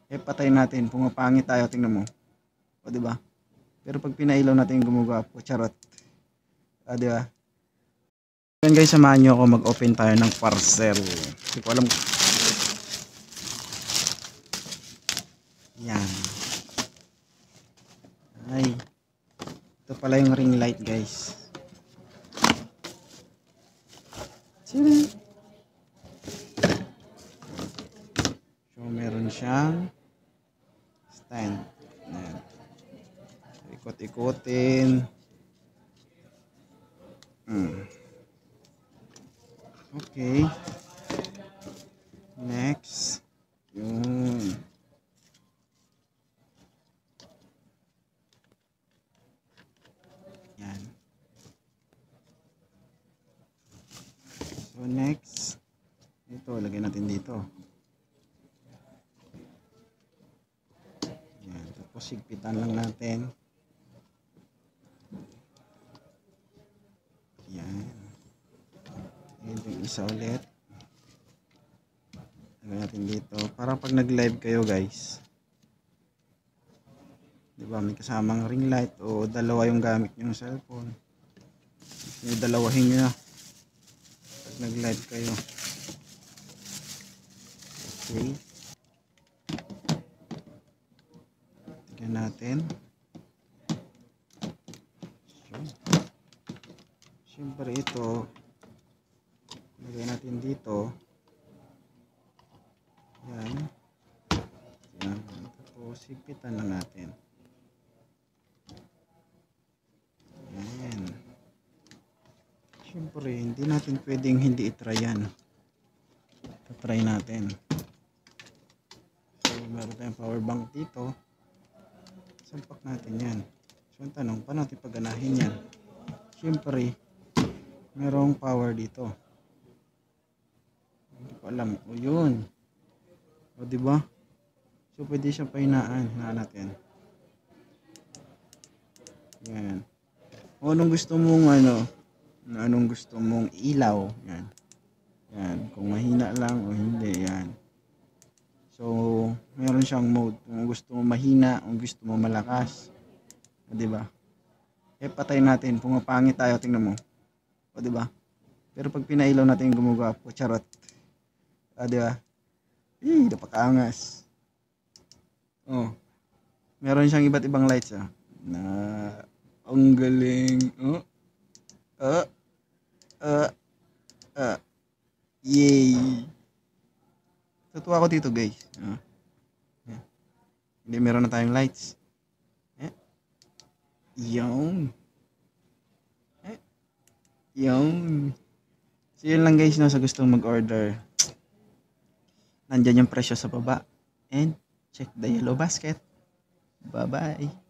patay natin, pumapangit tayo, tingnan mo. O, di ba? Pero pag pinailaw natin gumugwapo, charot. O, di ba? Yan guys, samahan nyo ako mag-open tayo ng parcel. Hindi ko alam. Yan. Ay. Ito pala yung ring light guys. Sino? So meron siyang stand. Ayan. Ikot-ikotin. Okay. Next. Yun. Yan. So next. Ito, lagay natin dito. Yan. Tapos higpitan lang natin. Yan. Ito yung isa ulit. Lagay natin dito. Para pag nag-live kayo guys. Diba may kasamang ring light o dalawa yung gamit nyo ng cellphone. Yung dalawahin nyo na. Pag nag-live kayo. Okay. Tignan natin. Siyempre ito. Lagay natin dito. Yan. Yan. Tapos higpitan lang natin. Yan. Siyempre hindi natin pwedeng hindi itry yan. Try natin. So meron tayong power bank dito. Sampak natin yan. So ang tanong, paano natin pagganahin yan? Siyempre merong power dito. Hindi ko alam. O yun. O diba? So pwede siya pahinaan. Hinaan natin. Yan. O anong gusto mong anong gusto mong ilaw. Yan. Yan. Kung mahina lang o hindi. Yan. So meron siyang mode. Kung gusto mo mahina, kung gusto mo malakas. O diba? Patay natin. Pumapangit tayo. Tingnan mo. O diba? Pero pag pinailaw natin gumugwapo, charot. O diba? Napakaangas. Oh. Meron siyang iba't ibang lights na ang galing. Yay. Tutuwa ako dito, guys. Hindi meron na tayong lights. Yun. Yun. So yun lang guys, no, sa gustong mag-order. Nandyan yung presyo sa baba. And check the yellow basket. Bye-bye.